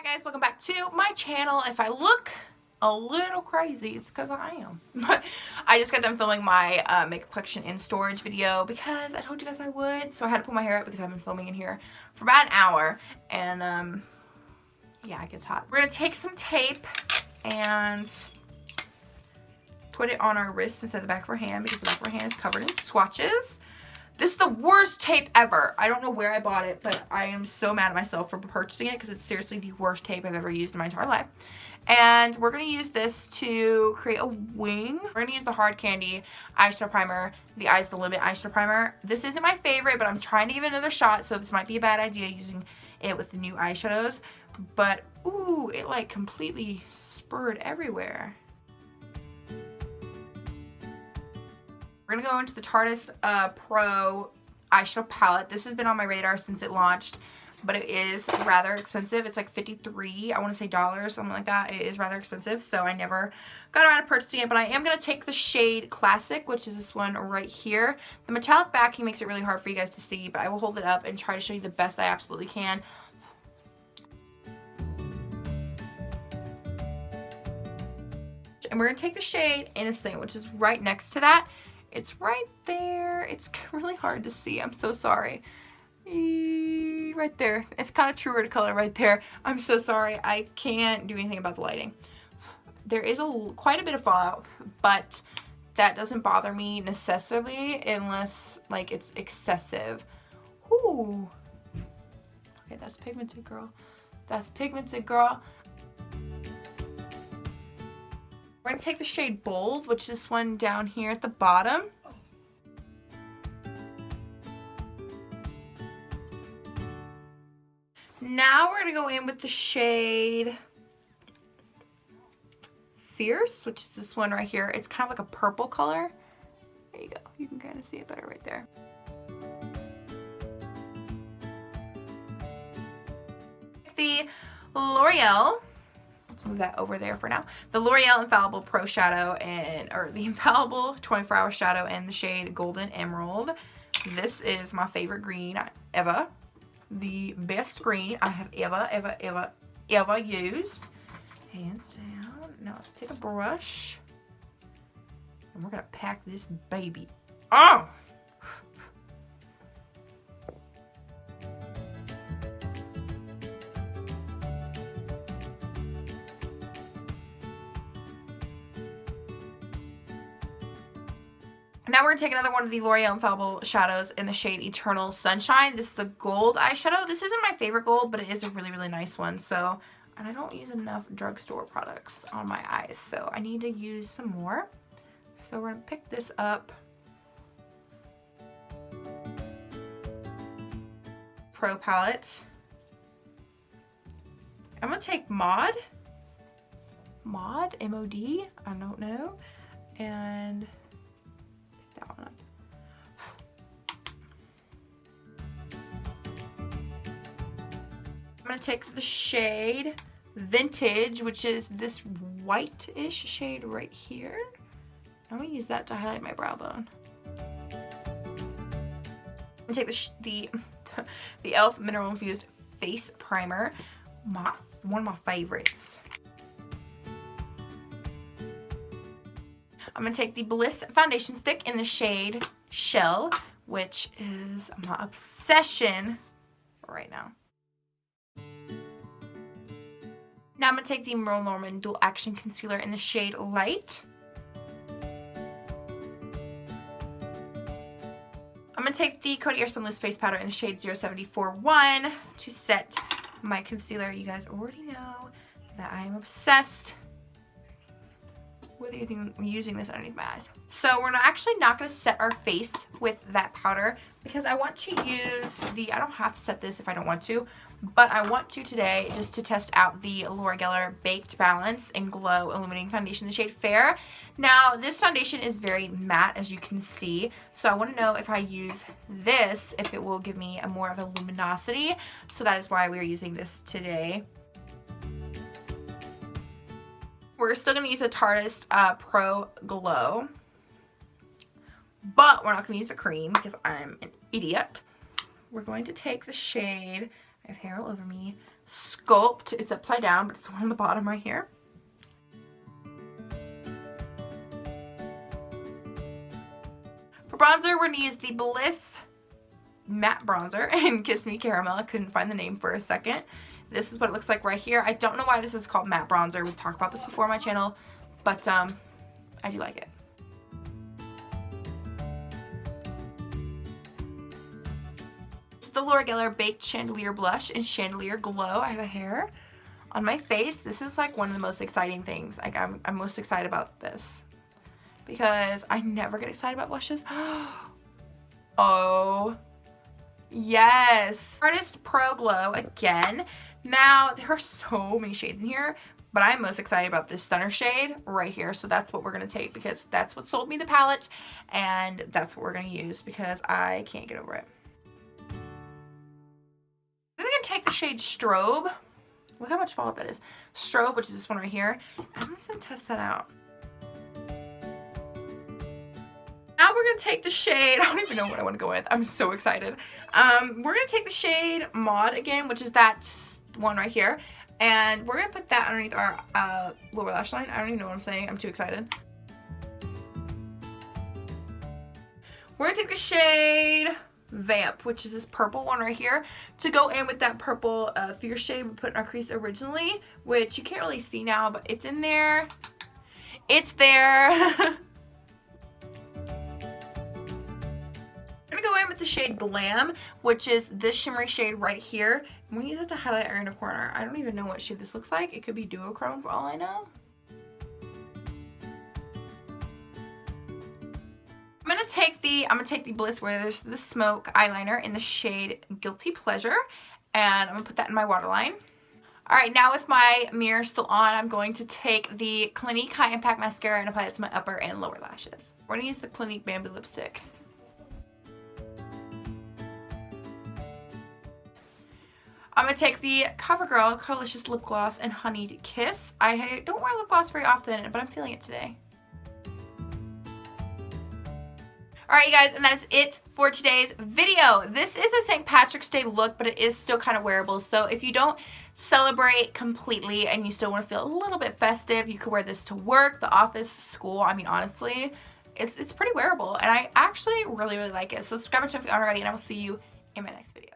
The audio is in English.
guys, welcome back to my channel. If I look a little crazy, it's because I am. I just got done filming my makeup collection in storage video because I told you guys I would. So I had to pull my hair up because I've been filming in here for about an hour. And yeah, it gets hot. We're going to take some tape and put it on our wrist instead of the back of our hand because the back of our hand is covered in swatches. This is the worst tape ever. I don't know where I bought it, but I am so mad at myself for purchasing it because it's seriously the worst tape I've ever used in my entire life. And we're going to use this to create a wing. We're going to use the Hard Candy eyeshadow primer, the Eyes the Limit eyeshadow primer. This isn't my favorite, but I'm trying to give it another shot, so this might be a bad idea using it with the new eyeshadows. But, ooh, it like completely spurred everywhere. We're going to go into the Tarte Pro eyeshadow palette. This has been on my radar since it launched, but it is rather expensive. It's like $53, I want to say dollars, something like that. It is rather expensive, so I never got around to purchasing it, but I am going to take the shade Classic, which is this one right here. The metallic backing makes it really hard for you guys to see, but I will hold it up and try to show you the best I absolutely can. And we're going to take the shade Innocent, which is right next to that. It's right there. It's really hard to see. I'm so sorry. Right there. It's kind of truer to color right there. I'm so sorry. I can't do anything about the lighting. There is quite a bit of fallout, but that doesn't bother me necessarily unless like it's excessive. Ooh. Okay, that's pigmented, girl. That's pigmented, girl. We're going to take the shade Bold, which is this one down here at the bottom. Now we're going to go in with the shade Fierce, which is this one right here. It's kind of like a purple color. There you go. You can kind of see it better right there. The L'Oreal. Let's move that over there for now. The L'Oreal Infallible Pro Shadow or the Infallible 24-Hour Shadow in the shade Golden Emerald. This is my favorite green ever. The best green I have ever used. Hands down. Now let's take a brush. And we're going to pack this baby. Oh! Now we're going to take another one of the L'Oreal Infallible shadows in the shade Eternal Sunshine. This is the gold eyeshadow. This isn't my favorite gold, but it is a really, really nice one. So, and I don't use enough drugstore products on my eyes, so I need to use some more. So we're going to pick this up. Pro palette. I'm going to take Mod, M-O-D, I don't know, and that one up. I'm going to take the shade Vintage, which is this white-ish shade right here. I'm going to use that to highlight my brow bone. I'm going to take the e.l.f. Mineral Infused Face Primer, one of my favorites. I'm going to take the Bliss Foundation Stick in the shade Shell, which is my obsession right now. Now I'm going to take the Merle Norman Dual Action Concealer in the shade Light. I'm going to take the Coty Airspun Loose Face Powder in the shade 0741 to set my concealer. You guys already know that I am obsessed with using this underneath my eyes. So we're actually not going to set our face with that powder because I want to use I don't have to set this if I don't want to, but I want to today just to test out the Laura Geller Baked Balance and Glow Illuminating Foundation in the shade Fair. Now this foundation is very matte, as you can see, so I want to know if I use this, if it will give me a more of a luminosity. So that is why we are using this today. We're still going to use the Tarte Pro Glow, but we're not going to use the cream because I'm an idiot. We're going to take the shade, I have hair all over me, Sculpt. It's upside down, but it's the one on the bottom right here. For bronzer, we're going to use the Bliss Matte Bronzer in Kiss Me Caramel. I couldn't find the name for a second. This is what it looks like right here. I don't know why this is called matte bronzer. We've talked about this before on my channel, but I do like it. It's the Laura Geller Baked Chandelier Blush in Chandelier Glow. I have a hair on my face. This is like one of the most exciting things. Like I'm most excited about this because I never get excited about blushes. Oh, yes. Artist Pro Glow again. Now, there are so many shades in here, but I'm most excited about this Stunner shade right here. So that's what we're going to take because that's what sold me the palette, and that's what we're going to use because I can't get over it. I'm going to take the shade Strobe. Look how much fallout that is. Strobe, which is this one right here. I'm just going to test that out. Now we're going to take the shade, I don't even know what I want to go with. I'm so excited. We're going to take the shade Maud again, which is that one right here. And we're going to put that underneath our lower lash line. I don't even know what I'm saying. I'm too excited. We're going to take the shade Vamp, which is this purple one right here, to go in with that purple Fierce shade we put in our crease originally, which you can't really see now, but it's in there. It's there. Go in with the shade Glam, which is this shimmery shade right here. I'm going to use it to highlight our inner corner. I don't even know what shade this looks like. It could be duochrome for all I know. I'm going to take the Bliss where there's the Smoke eyeliner in the shade Guilty Pleasure, and I'm going to put that in my waterline. Alright, now with my mirror still on, I'm going to take the Clinique High Impact Mascara and apply it to my upper and lower lashes. We're going to use the Clinique Bamboo Lipstick. I'm going to take the CoverGirl Colorlicious Lip Gloss and Honeyed Kiss. I don't wear lip gloss very often, but I'm feeling it today. Alright, you guys, and that's it for today's video. This is a St. Patrick's Day look, but it is still kind of wearable. So if you don't celebrate completely and you still want to feel a little bit festive, you could wear this to work, the office, school. I mean, honestly, it's pretty wearable, and I actually really, really like it. So subscribe if you aren't already, and I will see you in my next video.